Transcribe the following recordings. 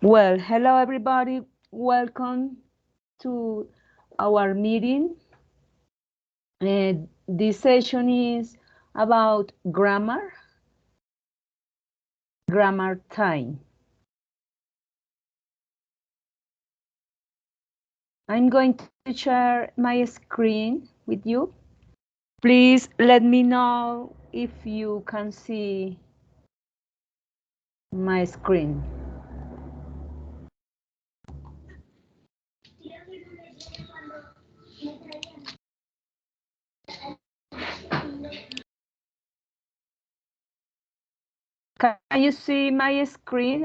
Well, hello everybody. Welcome to our meeting. This session is about grammar time. I'm going to share my screen with you. Please let me know if you can see my screen. Can you see my screen?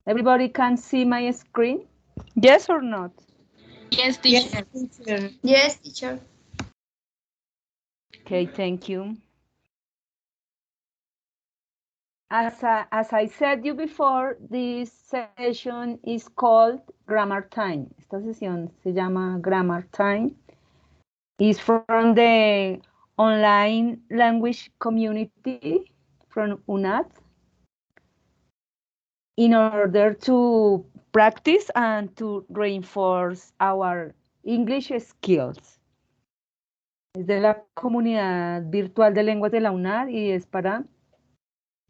Everybody can see my screen? Yes or not? Yes, Yes, teacher. teacher. Yes, teacher. Okay, thank you. As I said you before, this session is called Grammar Time. Esta sesión se llama Grammar Time. It's from the online language community from UNAT in order to practice and to reinforce our English skills. Es de la comunidad virtual de lenguas de la UNAD y es para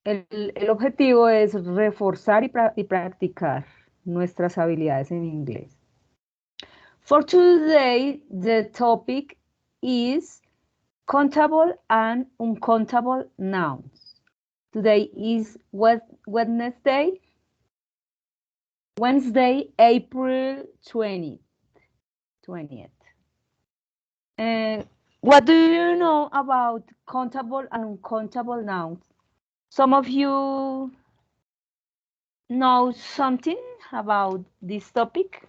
el objetivo es reforzar y practicar nuestras habilidades en inglés. For today, the topic is countable and uncountable nouns. Today is Wednesday, April 20th. What do you know about countable and uncountable nouns? Some of you know something about this topic?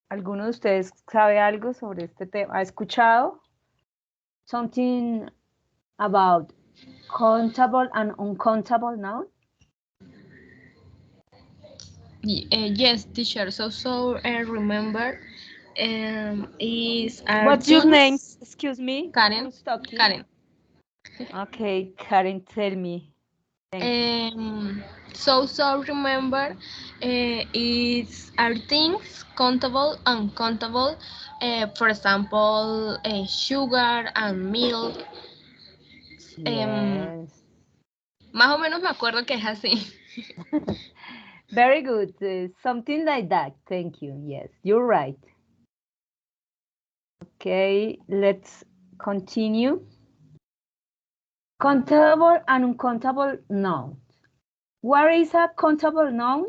¿Alguno de ustedes sabe algo sobre este tema? ¿Ha escuchado something about countable and uncountable nouns? Yes, teacher. Remember, is our What's your name? things. Excuse me. Karen. Who's talking? Karen. Okay, Karen, tell me. Thank you. Remember, is our things countable, uncountable. For example, sugar and milk. Em, Yes. Más o menos me acuerdo que es así. Very good. Something like that. Thank you. Yes, you're right. Okay, let's continue. Countable and uncountable nouns. What is a countable noun?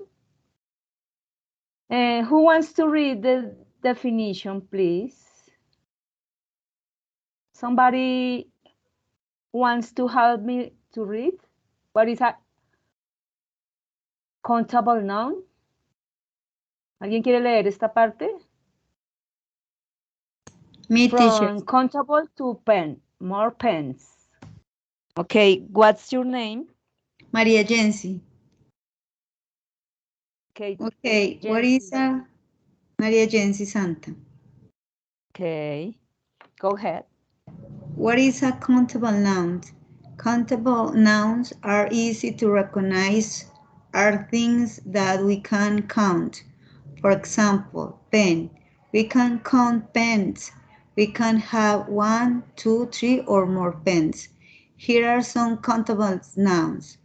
Who wants to read the definition, please? Somebody wants to help me to read? What is a countable noun? ¿Alguien quiere leer esta parte? Me, teacher. From countable to pen, more pens. Okay, what's your name? Maria Jensi. Okay, Okay, what is Jency. a Maria Jensi Santa? Okay, go ahead. What is a countable noun? Countable nouns are easy to recognize, are things that we can count. For example, pen. We can count pens. We can have one, two, three, or more pens. Here are some countable nouns: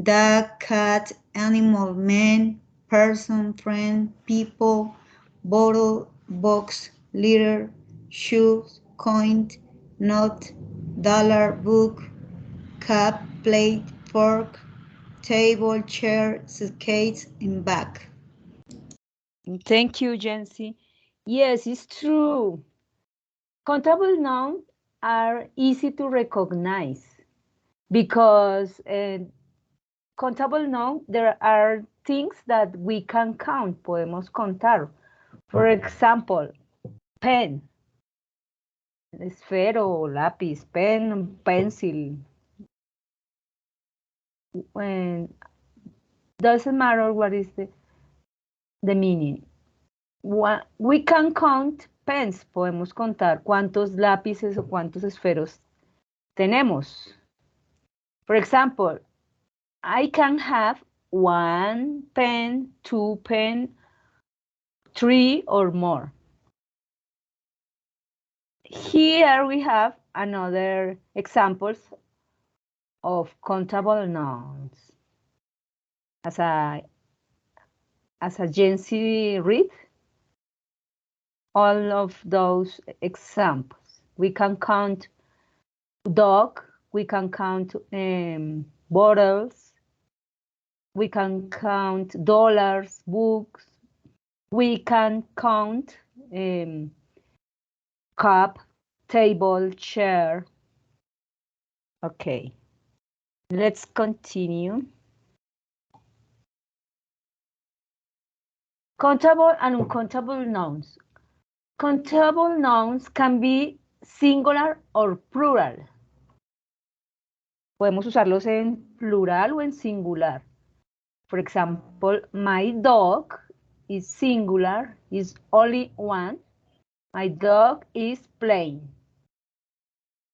dog, cat, animal, man, person, friend, people, bottle, box, liter, shoes, coin, note, dollar, book, cup, plate, fork, table, chair, suitcase, and bag. Thank you, Jency. Yes, it's true. Countable nouns are easy to recognize because countable noun, there are things that we can count, podemos contar. For example, pen, esfero, lápiz, pen, pencil. When doesn't matter what is the meaning. We can count pens, podemos contar cuántos lápices o cuántos esferos tenemos. For example, I can have 1 pen, 2 pen, 3 or more. Here we have another examples of countable nouns. As Jency read, all of those examples. We can count dog, we can count bottles, we can count dollars, books, we can count cup, table, chair. Okay, let's continue. Countable and uncountable nouns. Countable nouns can be singular or plural. Podemos usarlos en plural o en singular. For example, my dog is singular, is only one. My dog is playing.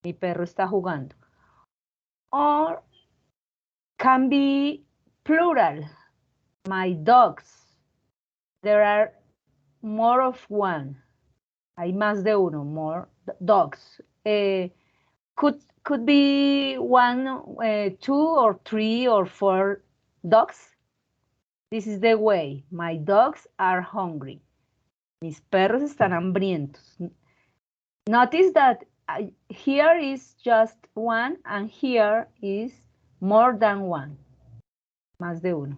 Mi perro está jugando. Or can be plural. My dogs. There are more of one. Hay más de uno, more dogs. Could be one, 2 or 3 or 4 dogs. This is the way. My dogs are hungry. Mis perros están hambrientos. Notice that here is just one and here is more than one. Más de uno.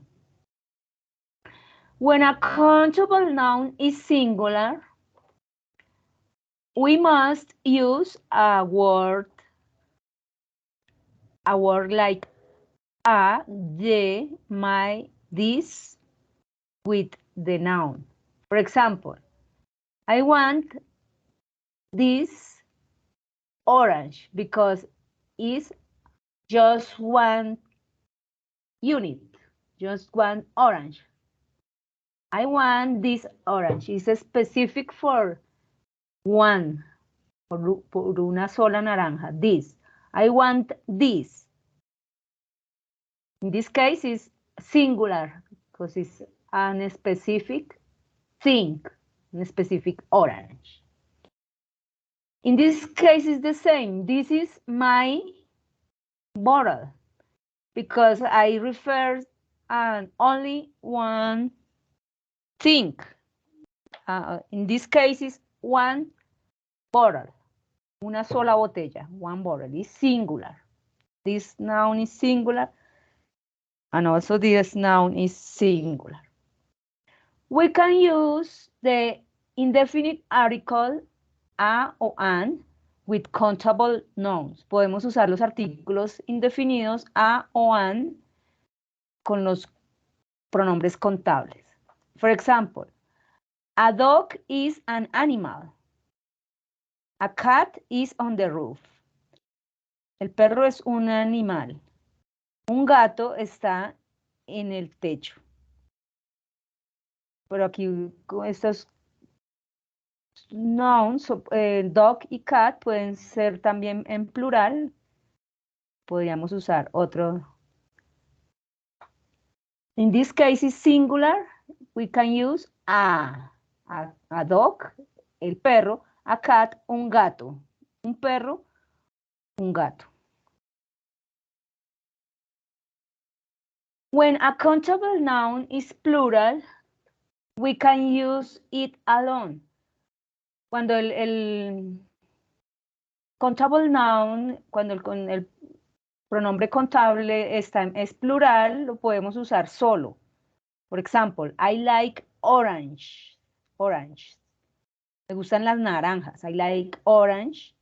When a countable noun is singular, we must use a word like a, de, my, this with the noun. For example, I want this orange because it's just one unit, just one orange. I want this orange. It's specific for one, por una sola naranja, this. I want this. In this case, it's singular because it's a specific thing, a specific orange. In this case, it's the same. This is my bottle because I refer only one thing. In this case, it's one bottle, una sola botella, one bottle is singular. This noun is singular, and also this noun is singular. We can use the indefinite article a o an with countable nouns. Podemos usar los artículos indefinidos a o an con los pronombres contables. For example, a dog is an animal. A cat is on the roof. El perro es un animal. Un gato está en el techo. Pero aquí con estos nouns, dog y cat pueden ser también en plural. Podríamos usar otro. In this case is singular. We can use a dog, el perro, a cat, un gato. Un perro, un gato. When a countable noun is plural, we can use it alone. Cuando el countable noun, cuando el pronombre contable es plural, lo podemos usar solo. Por ejemplo, I like orange. Orange. Me gustan las naranjas. I like orange.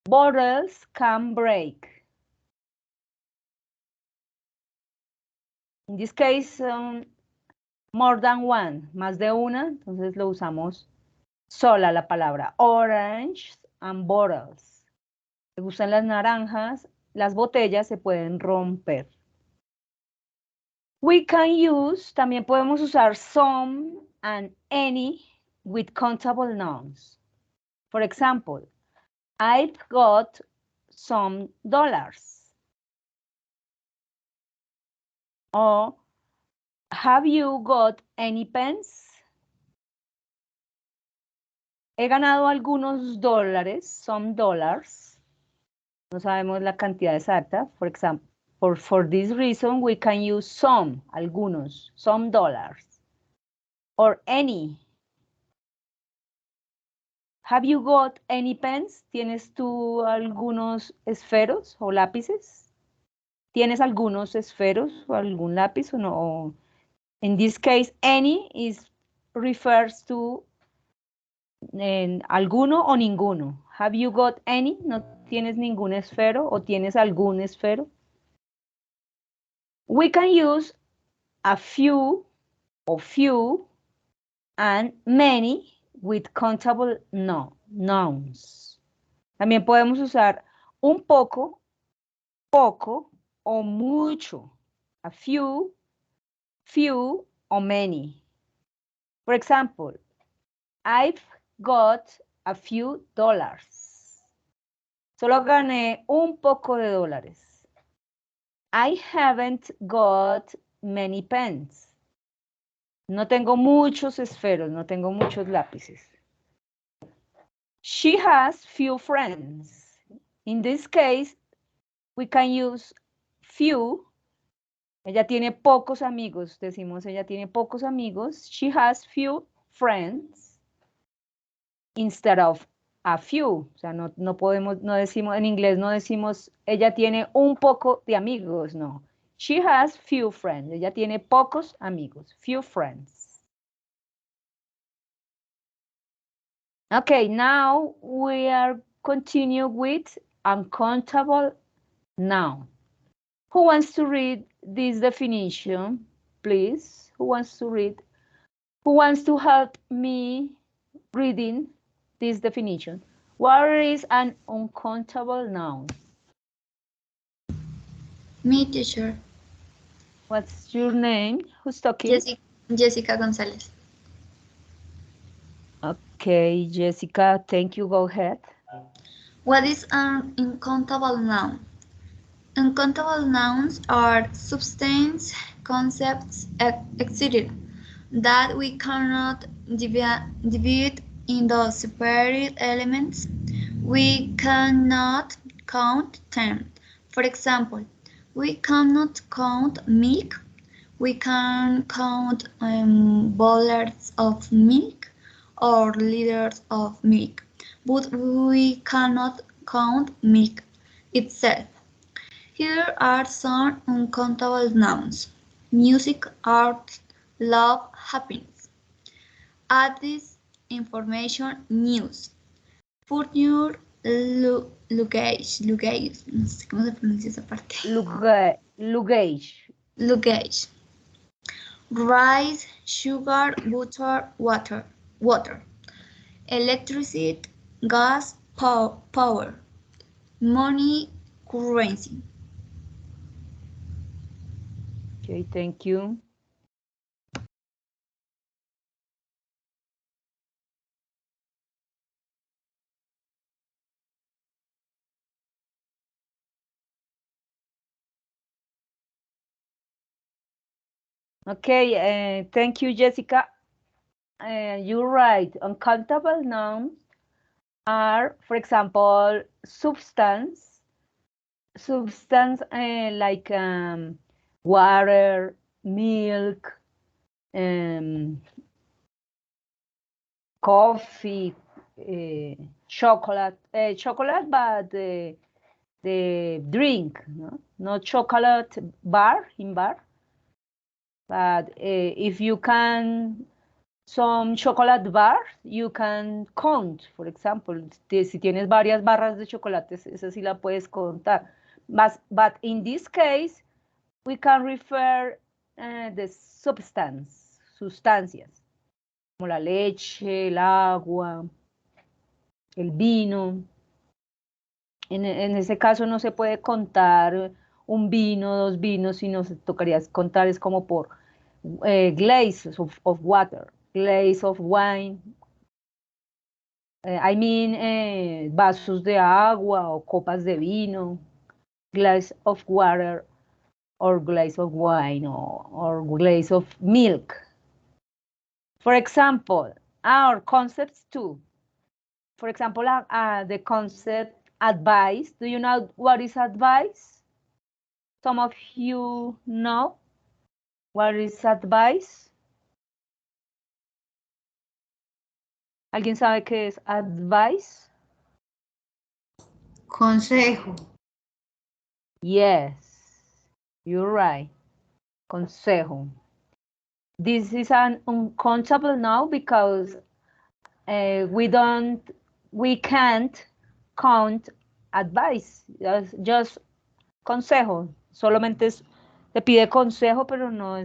Bottles can break. In this case, more than one, más de una, entonces lo usamos sola la palabra orange and bottles. Me gustan las naranjas, las botellas se pueden romper. We can use, también podemos usar some and any with countable nouns. For example, I've got some dollars. O, have you got any pens? He ganado algunos dólares, some dollars. No sabemos la cantidad exacta. For example, for this reason, we can use some, algunos, some dollars. Or any. Have you got any pens? ¿Tienes tú algunos esferos o lápices? ¿Tienes algunos esferos o algún lápiz o no? In this case, any refers to alguno o ninguno. Have you got any? ¿No tienes ningún esfero o tienes algún esfero? We can use a few or few and many with countable nouns. También podemos usar un poco, poco o mucho. A few, few or many. For example, I've got a few dollars. Solo gané un poco de dólares. I haven't got many pens. No tengo muchos esferos, no tengo muchos lápices. She has few friends. In this case, we can use few. Ella tiene pocos amigos. Decimos ella tiene pocos amigos. She has few friends instead of a few. O sea, no podemos, no decimos, en inglés no decimos ella tiene un poco de amigos, no. She has few friends. Ella tiene pocos amigos. Few friends. Okay, now we are continue with uncountable noun. Who wants to read this definition, please? Who wants to read? Who wants to help me reading this definition? What is an uncountable noun? Me, teacher. What's your name? Who's talking? Jessica González. Okay, Jessica, thank you. Go ahead. What is an uncountable noun? Uncountable nouns are substance concepts existing that we cannot divide into separate elements. We cannot count them. For example, we cannot count milk. We can count bottles of milk or liters of milk, but we cannot count milk itself. Here are some uncountable nouns: music, art, love, happiness. Add this information: news, furniture, luggage, no sé cómo se pronuncia esa parte. Luggage. Luggage. Rice, sugar, butter, water. Electricity, gas, power. Money, currency. Okay, thank you. Okay, thank you, Jessica. You're right. Uncountable nouns are, for example, substance like water, milk, coffee, chocolate, but the drink, no? Not chocolate bar, but if you can some chocolate bars, you can count, for example, si tienes varias barras de chocolates, esa sí la puedes contar. But in this case, we can refer the sustancias, como la leche, el agua, el vino. En ese caso no se puede contar un vino, dos vinos, sino se tocaría contar es como por glass of water, glass of wine. I mean vasos de agua o copas de vino, glass of water or glass of wine or glass of milk. For example, our concepts too. For example, the concept advice. Do you know what is advice? Some of you know what is advice. ¿Alguien sabe qué es advice? Consejo. Yes, you're right. Consejo. This is an uncountable noun because we can't count advice, just consejo. Solamente te pide consejo, pero no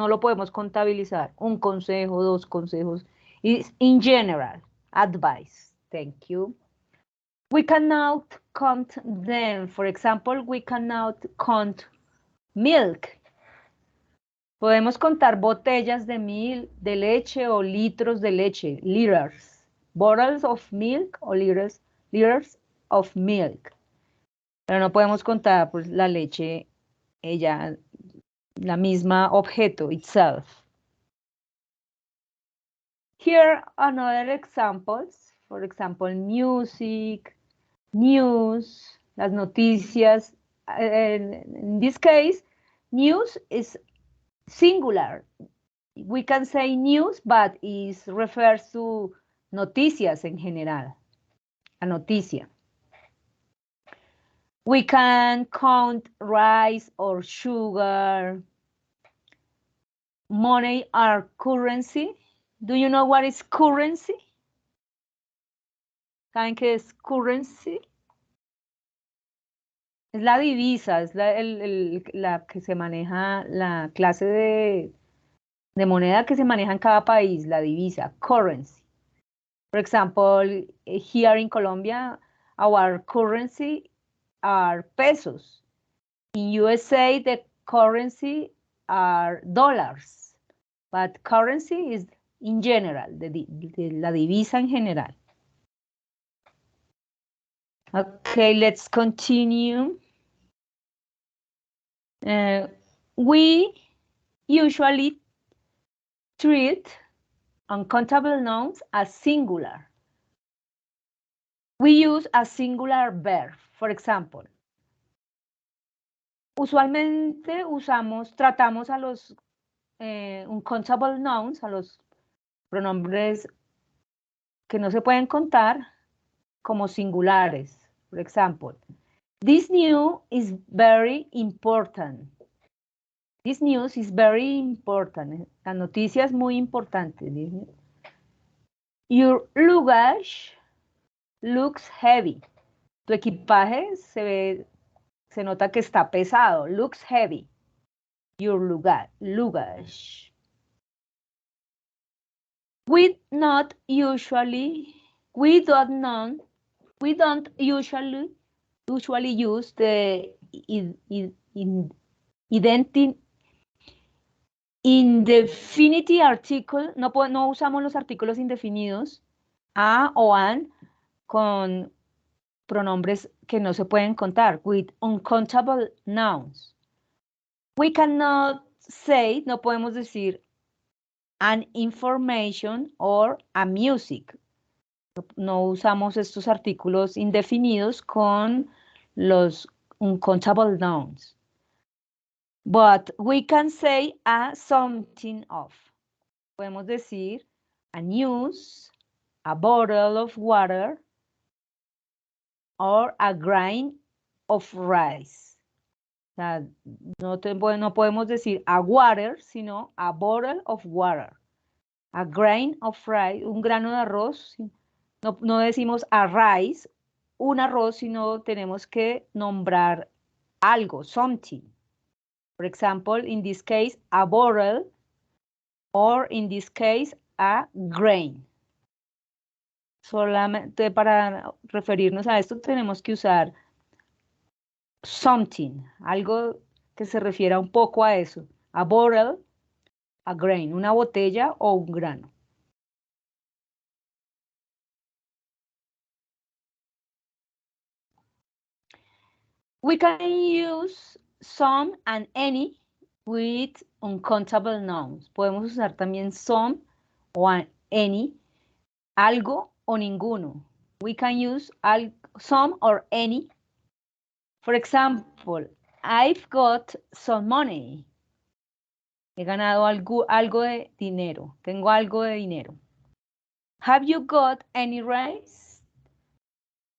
lo podemos contabilizar. Un consejo, dos consejos. It's in general, advice. Thank you. We cannot count them. For example, we cannot count milk. Podemos contar botellas de leche o litros de leche, liters. Bottles of milk o liters of milk. Pero no podemos contar pues, la leche, ella, la misma objeto, itself. Here are another examples. For example, music, news, las noticias. In this case, news is singular. We can say news, but it refers to noticias en general. A noticia. We can count rice or sugar. Money or currency. Do you know what is currency? ¿Saben qué es currency? Es la divisa, es la que se maneja, la clase de moneda que se maneja en cada país, la divisa, currency. For example, here in Colombia, our currency are pesos. In USA, the currency are dollars. But currency is in general, la divisa en general. Okay, let's continue. We usually treat uncountable nouns as singular. We use a singular verb. For example, usualmente tratamos a los uncountable nouns, a los pronombres que no se pueden contar, como singulares. For example, this news is very important. This news is very important. La noticia es muy importante. Your luggage looks heavy. Tu equipaje se nota que está pesado. Looks heavy. Your luggage. We don't usually use the indefinite article. No usamos los artículos indefinidos a o an con pronombres que no se pueden contar, with uncountable nouns. We cannot say, no podemos decir an information or a music. No usamos estos artículos indefinidos con los uncountable nouns. But we can say a something of. Podemos decir a news, a bottle of water, or a grain of rice. O sea, no podemos decir a water, sino a bottle of water. A grain of rice, un grano de arroz. No decimos a rice, un arroz, sino tenemos que nombrar algo, something. For example, in this case, a bottle, or in this case, a grain. Solamente para referirnos a esto tenemos que usar something, algo que se refiera un poco a eso. A bottle, a grain, una botella o un grano. We can use some and any with uncountable nouns. Podemos usar también some o any, algo o ninguno. We can use some or any. For example, I've got some money. He ganado algo de dinero. Tengo algo de dinero. Have you got any rice?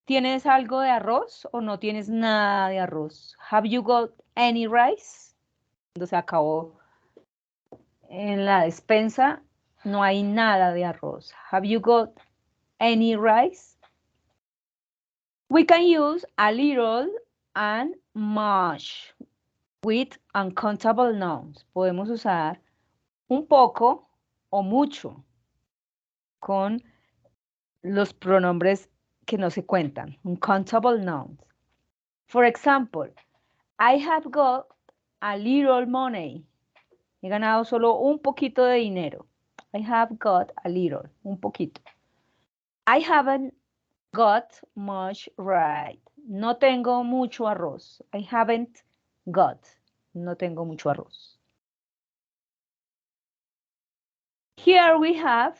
¿Tienes algo de arroz o no tienes nada de arroz? Have you got any rice? Cuando se acabó en la despensa, no hay nada de arroz. Have you got any rice? We can use a little and much with uncountable nouns. Podemos usar un poco o mucho con los pronombres que no se cuentan, uncountable nouns. For example, I have got a little money. He ganado solo un poquito de dinero. I have got a little, un poquito. I haven't got much rice. No tengo mucho arroz. I haven't got. No tengo mucho arroz. Here we have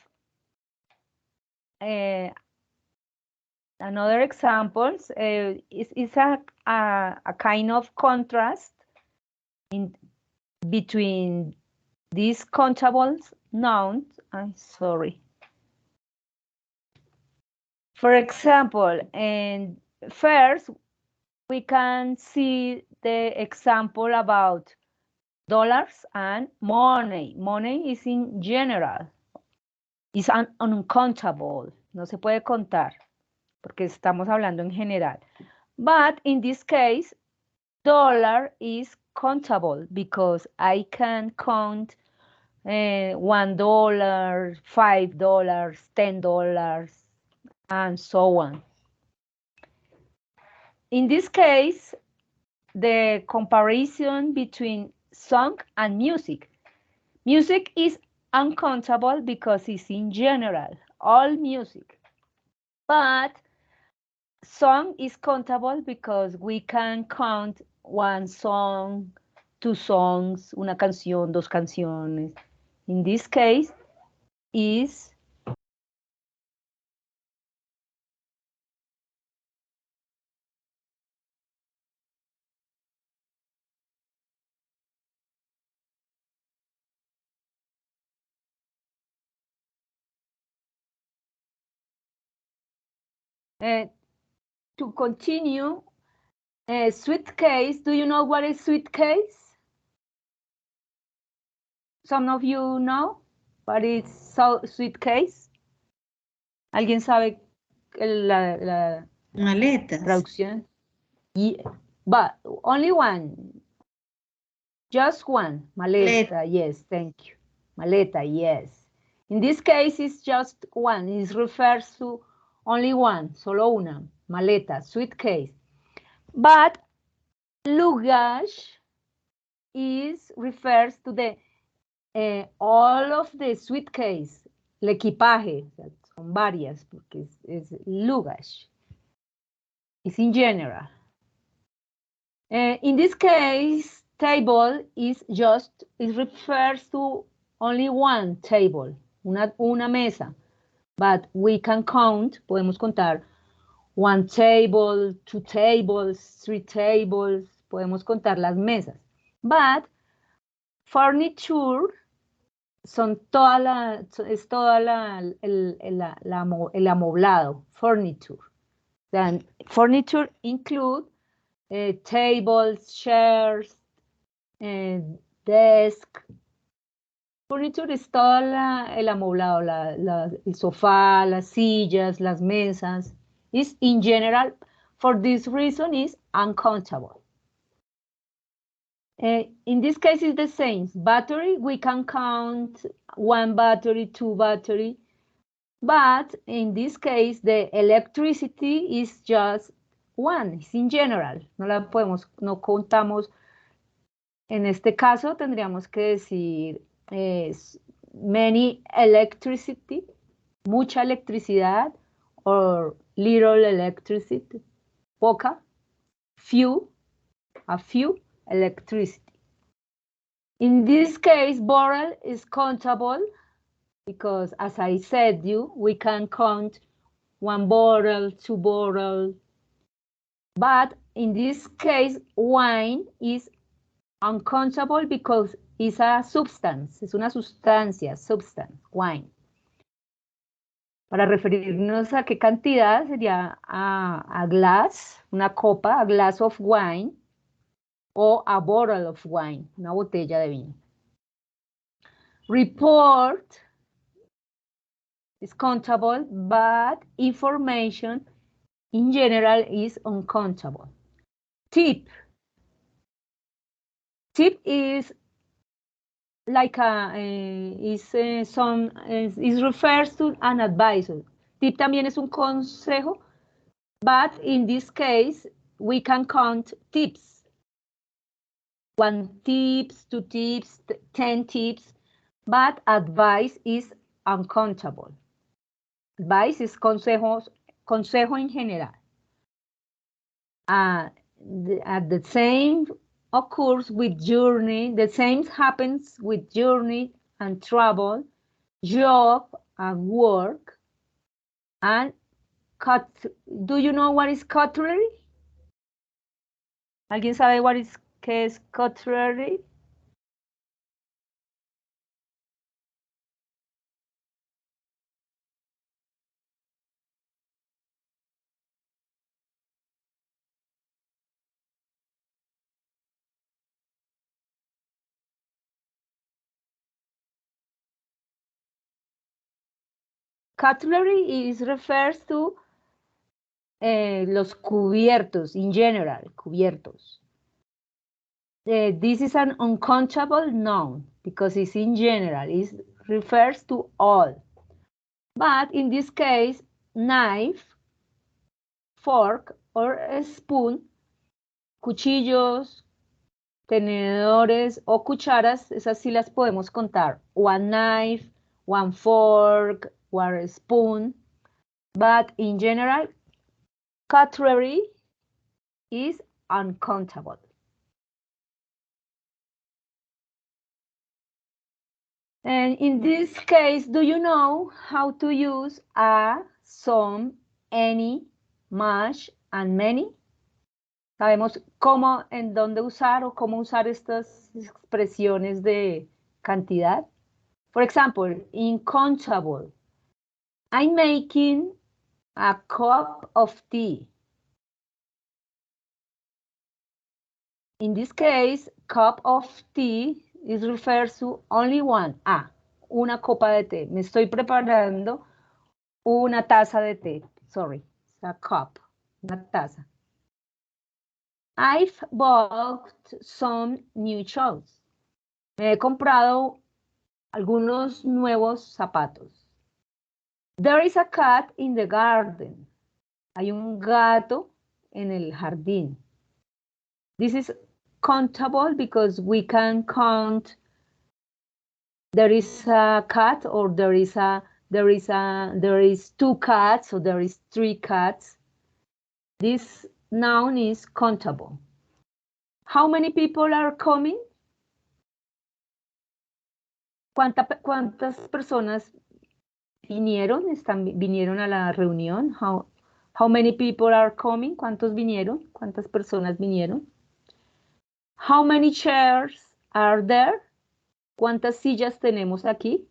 another examples. It's a kind of contrast between these countable nouns. I'm sorry. For example, and first we can see the example about dollars and money. Money is in general. It's uncountable. No se puede contar porque estamos hablando en general. But in this case, dollar is countable because I can count $1, $5, $10, and so on. In this case, the comparison between song and music. Music is uncountable because it's in general, all music. But song is countable because we can count one song, two songs, una canción, dos canciones. In this case, is to continue, suitcase. Do you know what is suitcase? Some of you know what is suitcase. ¿Alguien sabe la Maletas. traducción? But only one. Just one. Maleta, yes, thank you. Maleta, yes. In this case, it's just one. It refers to only one, solo una. Maleta, suitcase. But luggage refers to the all of the suitcase, el equipaje, son varias, porque es luggage. It's in general. In this case, table is just, it refers to only one table, una mesa. But we can count, podemos contar, one table, two tables, three tables, podemos contar las mesas. But furniture son es toda el amoblado, furniture. Then furniture include tables, chairs, desk. Furniture es todo el amoblado, el sofá, las sillas, las mesas. Is in general, for this reason, is uncountable. In this case, it's the same. Battery, we can count one battery, two battery. But in this case, the electricity is just one. It's in general. No contamos. En este caso, tendríamos que decir many electricity, mucha electricidad, or little electricity, poca, a few electricity. In this case, bottle is countable because, as I said we can count 1 bottle, 2 bottles. But in this case, wine is uncountable because it's a substance, es una sustancia, substance, wine. Para referirnos a qué cantidad sería a glass, una copa, a glass of wine, o a bottle of wine, una botella de vino. Report is countable, but information in general is uncountable. Tip. Tip is like it refers to an advisor. Tip también es un consejo, but in this case, we can count tips. 1 tips, 2 tips, 10 tips, but advice is uncountable. Advice is consejo en general. The same occurs with journey. The same happens with journey and travel, job and work, and do you know what is cutlery? ¿Alguien sabe qué es cutlery? Cutlery refers to los cubiertos, in general, cubiertos. This is an uncountable noun because it's in general, it refers to all. But in this case, knife, fork, or a spoon, cuchillos, tenedores o cucharas, esas sí las podemos contar. 1 knife, 1 fork, 1 spoon. But in general, cutlery is uncountable. And in this case, do you know how to use a, some, any, much, and many? Sabemos cómo, en dónde usar o cómo usar estas expresiones de cantidad. For example, uncountable. I'm making a cup of tea. In this case, cup of tea is refers to only one. Una copa de té. Me estoy preparando una taza de té. Sorry, it's a cup, una taza. I've bought some new shoes. Me he comprado algunos nuevos zapatos. There is a cat in the garden. Hay un gato en el jardín. This is countable because we can count there is a cat or there is 2 cats or there is 3 cats. This noun is countable. How many people are coming? ¿Cuántas personas vinieron? ¿Vinieron a la reunión? How many people are coming? ¿Cuántos vinieron? ¿Cuántas personas vinieron? How many chairs are there? ¿Cuántas sillas tenemos aquí?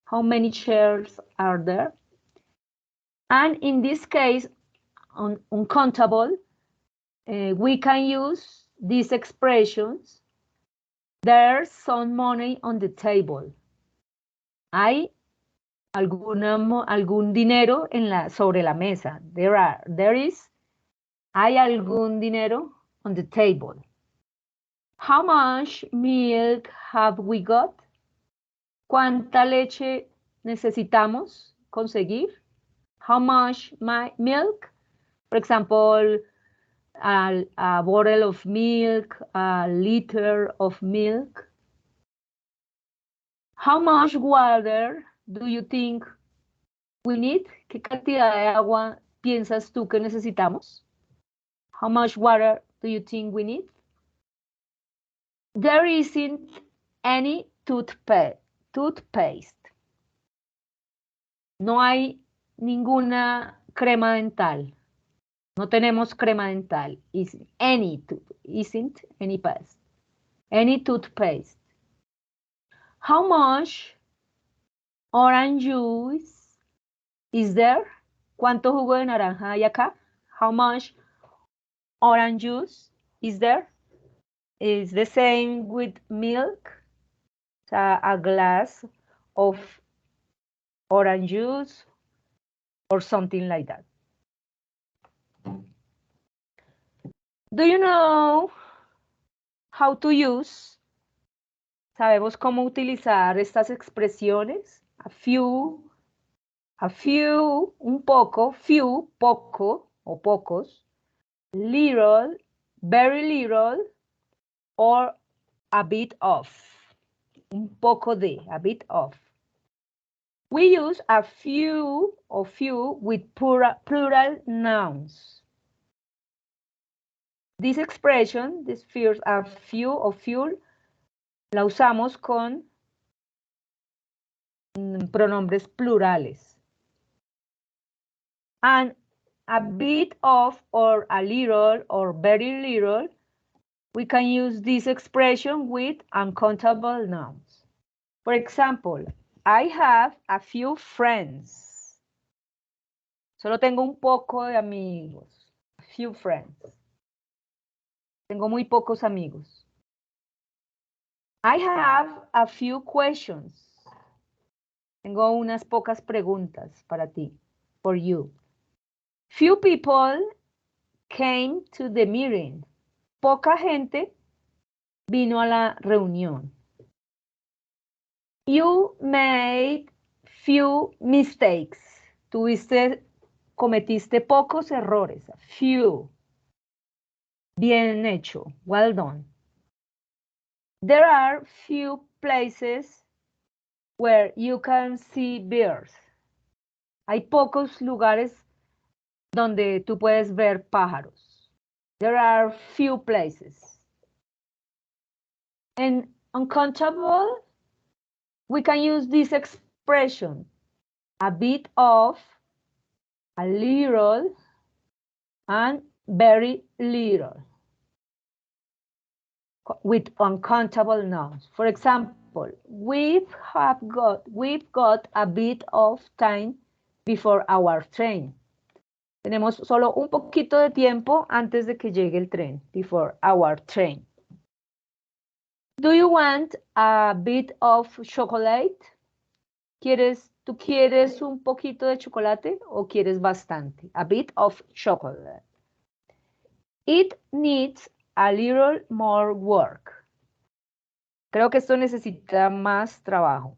How many chairs are there? And in this case, uncountable, we can use these expressions. There's some money on the table. Hay algún dinero sobre la mesa. Hay algún dinero on the table. How much milk have we got? ¿Cuánta leche necesitamos conseguir? How much milk? For example, a bottle of milk, a liter of milk. How much water do you think we need? ¿Qué cantidad de agua piensas tú que necesitamos? How much water do you think we need? There isn't any toothpaste. No hay ninguna crema dental. No tenemos crema dental. Isn't any paste. Any toothpaste. How much orange juice is there? ¿Cuánto jugo de naranja hay acá? How much orange juice is there? Is the same with milk. A glass of orange juice or something like that. Do you know how to use? ¿Sabemos cómo utilizar estas expresiones? A few, un poco, few, poco o pocos, little, very little, or a bit of. Un poco de, a bit of. We use a few or few with plural nouns. This expression, this few, a few or few, la usamos con pronombres plurales. And a bit of or a little or very little, we can use this expression with uncountable nouns. For example, I have a few friends. Solo tengo un poco de amigos. A few friends. Tengo muy pocos amigos. I have a few questions. Tengo unas pocas preguntas para ti, for you. Few people came to the meeting. Poca gente vino a la reunión. You made few mistakes. Cometiste pocos errores. Few. Bien hecho. Well done. There are few places where you can see birds. Hay pocos lugares donde tú puedes ver pájaros. There are few places. And uncountable, we can use this expression. A bit of, a little, and very little. With uncountable nouns. For example, we've got a bit of time before our train. Tenemos solo un poquito de tiempo antes de que llegue el tren. Before our train. Do you want a bit of chocolate? ¿Tú quieres un poquito de chocolate o quieres bastante? A bit of chocolate. It needs a little more work. Creo que esto necesita más trabajo.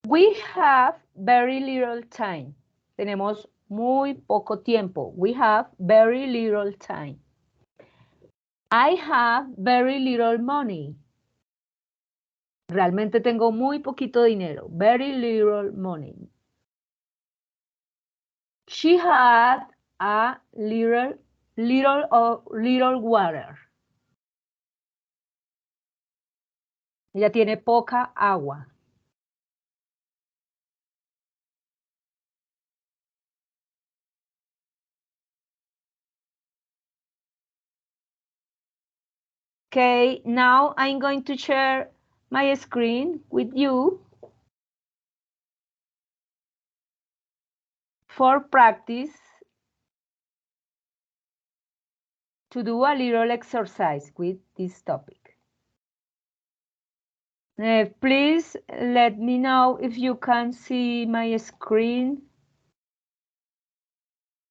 We have very little time. Tenemos muy poco tiempo. We have very little time. I have very little money. Realmente tengo muy poquito dinero. Very little money. She had a little water. Ella tiene poca agua. Okay, now I'm going to share my screen with you for practice to do a little exercise with this topic. Please let me know if you can see my screen.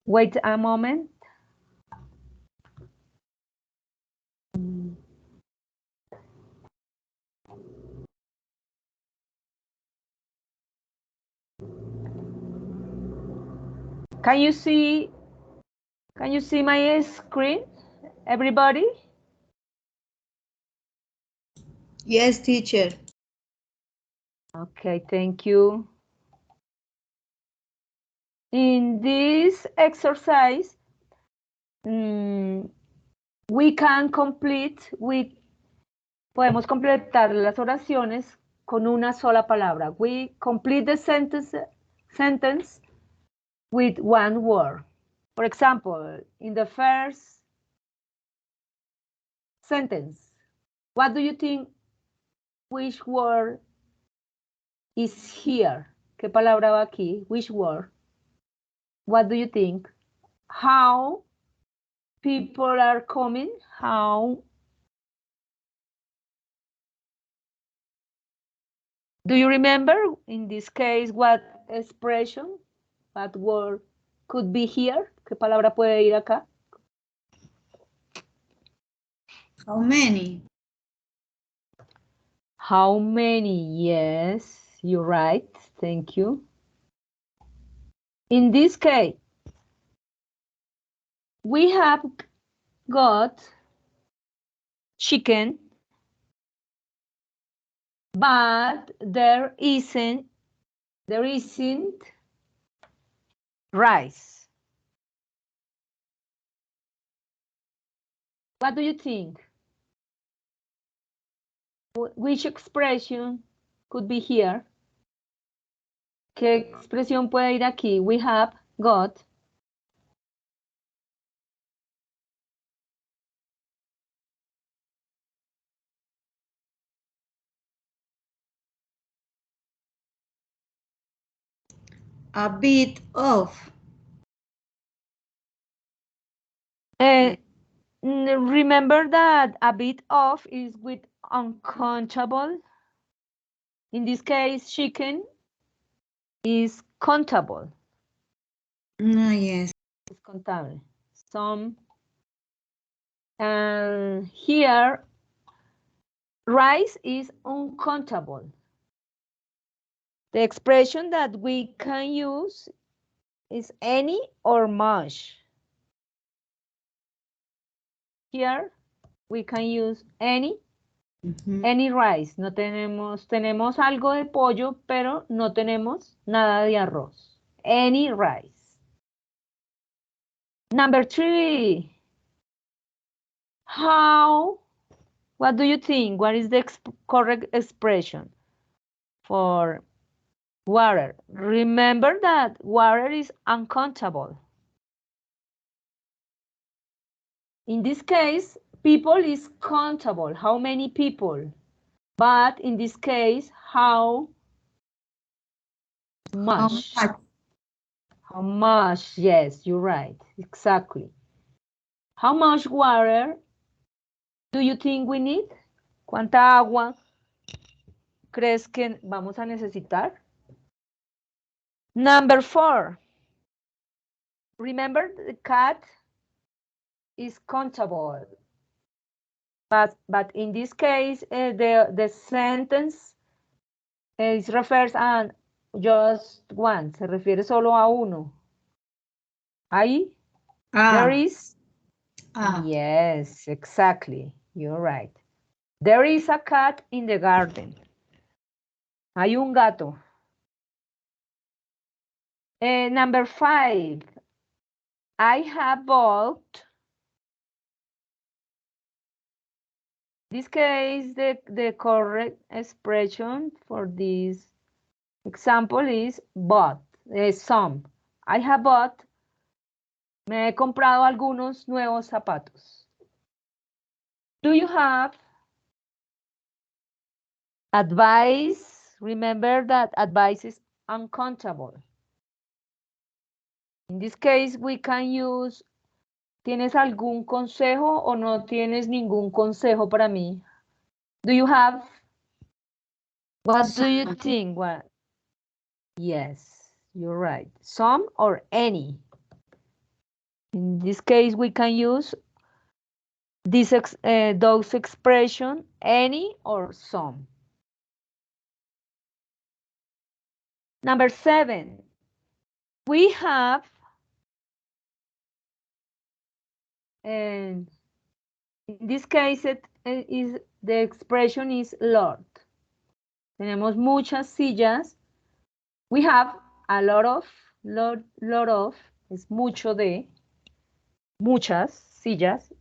Wait a moment. Can you see my screen, everybody? Yes, teacher. Okay, thank you. In this exercise, We can complete with, podemos completar las oraciones con una sola palabra. We complete the sentence with one word. For example, in the first sentence, what do you think? Which word is here? ¿Qué palabra va aquí? Which word? What do you think? How people are coming? How do you remember in this case what expression, what word could be here? ¿Qué palabra puede ir acá? How many? How many? Yes, you're right. Thank you. In this case, we have got chicken, but there isn't rice. What do you think? Which expression could be here? ¿Qué expresión puede ir aquí? We have got. A bit of. Remember that a bit of is with uncountable. In this case, chicken is countable. Yes. It's contable. Some. And here, rice is uncountable. The expression that we can use is any or much. Here, we can use any rice. No tenemos algo de pollo, pero no tenemos nada de arroz. Any rice. Number 3. How? What do you think? What is the correct expression for water? Remember that water is uncountable. In this case, people is countable. How many people? But in this case, how much? How much? Yes, you're right. Exactly. How much water do you think we need? ¿Cuánta agua crees que vamos a necesitar? Number 4. Remember the cat is countable. But in this case, the sentence refers a just one. Se refiere solo a uno. Ahí. There is. Yes, exactly. You're right. There is a cat in the garden. Hay un gato. Number 5. I have bought. This case, the correct expression for this example is bought. Some. I have bought. Me he comprado algunos nuevos zapatos. Do you have advice? Remember that advice is uncountable. In this case, we can use, ¿tienes algún consejo o no tienes ningún consejo para mí? Do you have? What do you think? What? Yes, you're right. Some or any. In this case, we can use this those expression, any or some. Number 7. We have, and in this case, the expression is lot. Tenemos muchas sillas. We have a lot of, es mucho de, muchas sillas.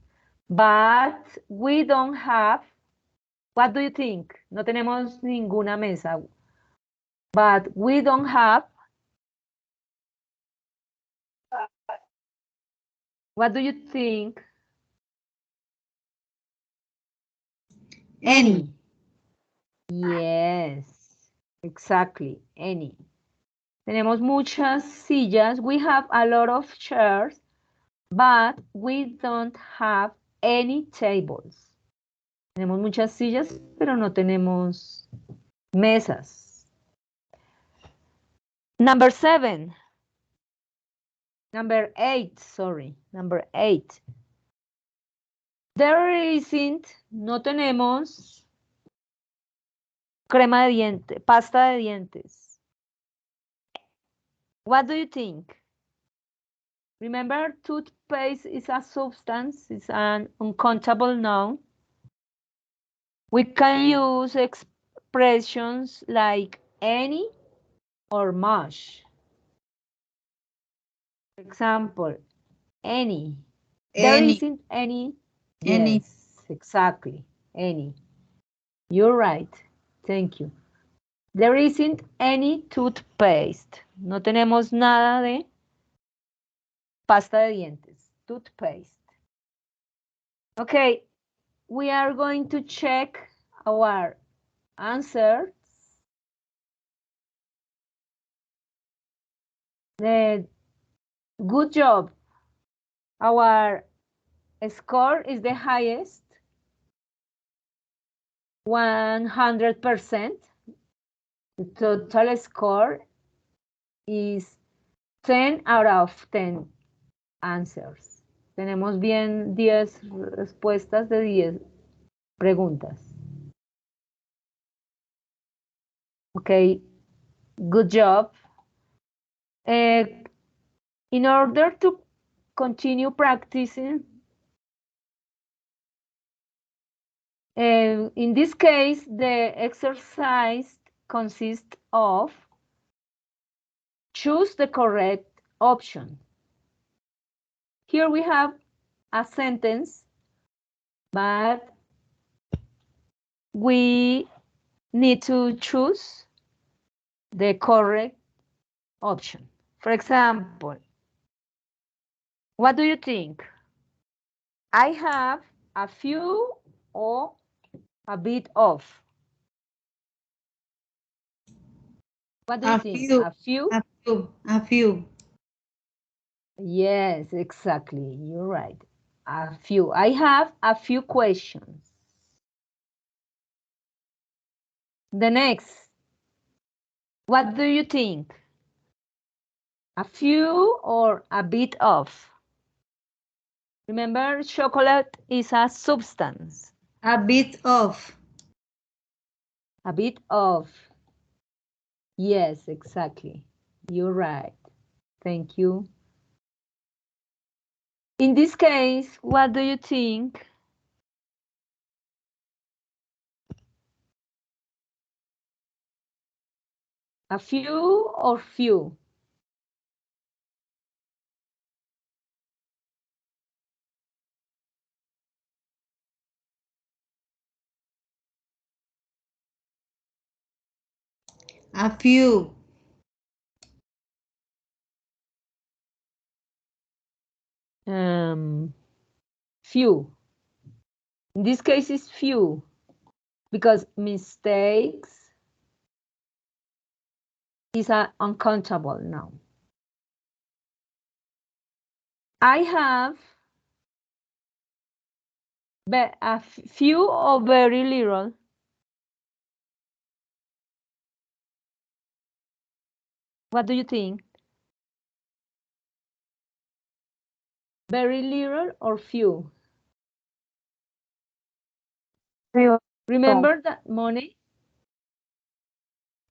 But we don't have, what do you think? No tenemos ninguna mesa. But we don't have, what do you think? Any. Yes, exactly, any. Tenemos muchas sillas. We have a lot of chairs, but we don't have any tables. Tenemos muchas sillas, pero no tenemos mesas. Number 8, sorry, number 8. There isn't, no tenemos crema de dientes, pasta de dientes. What do you think? Remember, toothpaste is a substance, it's an uncountable noun. We can use expressions like any or much. For example, any. There Any. isn't any. Any. Yes, exactly, any. You're right. Thank you. There isn't any toothpaste. No tenemos nada de pasta de dientes. Toothpaste. Okay, we are going to check our answers. Good job. Our score is the highest, 100%. The total score is 10 out of 10 answers. Tenemos bien 10 respuestas de 10 preguntas. Okay, good job. In order to continue practicing, in this case, the exercise consists of choose the correct option. Here we have a sentence, but we need to choose the correct option. For example, what do you think? I have a few or a bit of. What do you think? A few? A few. A few. Yes, exactly. You're right. A few. I have a few questions. The next. What do you think? A few or a bit of? Remember, chocolate is a substance. A bit of. A bit of. Yes, exactly. You're right. Thank you. In this case, what do you think? A few or few? A few. Few. In this case, it's few because mistakes is an uncountable noun. I have a few or very little. What do you think? Very little or few? Few. Remember that money?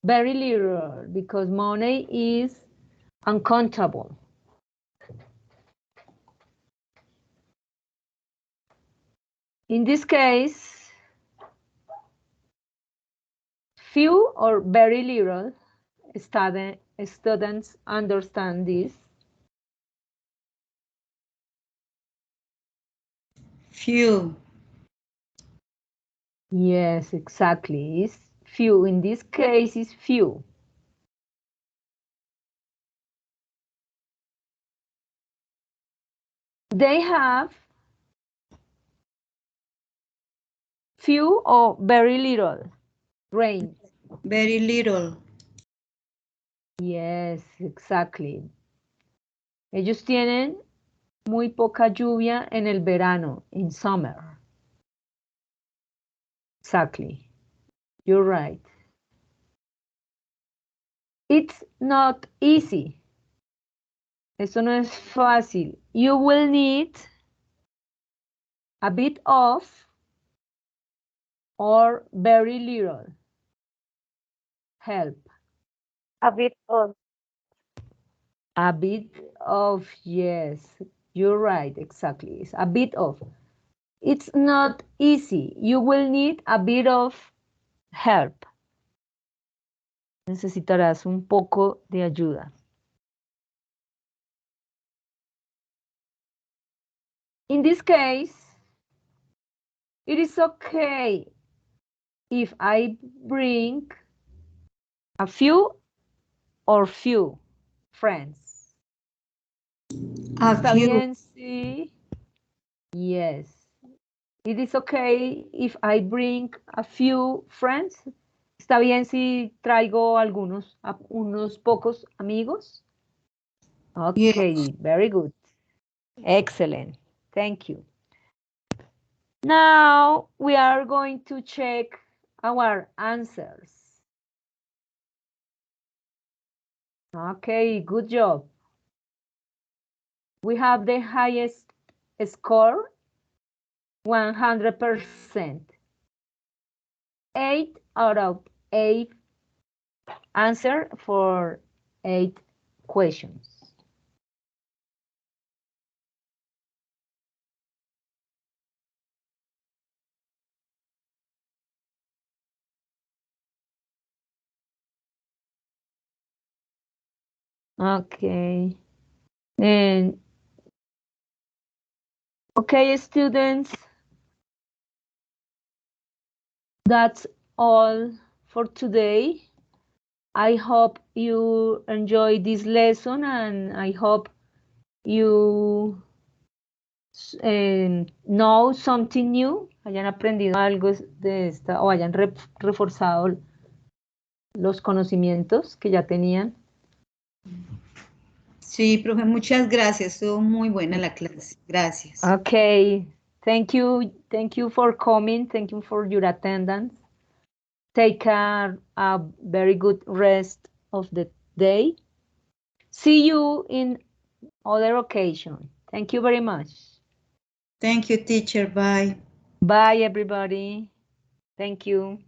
Very little because money is uncountable. In this case, few or very little students understand this. Few. Yes, exactly. It's few. In this case, it's few. They have few or very little rain. Very little. Yes, exactly. Ellos tienen muy poca lluvia en el verano, in summer. Exactly. You're right. It's not easy. Eso no es fácil. You will need a bit of or very little help. A bit of. A bit of, yes, you're right, exactly. It's a bit of. It's not easy. You will need a bit of help. Necesitarás un poco de ayuda. In this case, it is okay if I bring a few or few friends. A ¿Está few. bien? Sí. Yes. It is okay if I bring a few friends. ¿Está bien si traigo unos pocos amigos? Okay, Yes. very good. Excellent. Thank you. Now we are going to check our answers. Okay, good job. We have the highest score, 100%. 8 out of 8 answer for 8 questions. Okay. And okay, students, that's all for today. I hope you enjoyed this lesson and I hope you know something new, hayan aprendido algo de esta o hayan reforzado los conocimientos que ya tenían. Sí, profe, muchas gracias. Estuvo muy buena la clase. Gracias. Okay, thank you for coming, thank you for your attendance. Take a very good rest of the day. See you in other occasion. Thank you very much. Thank you, teacher. Bye. Bye, everybody. Thank you.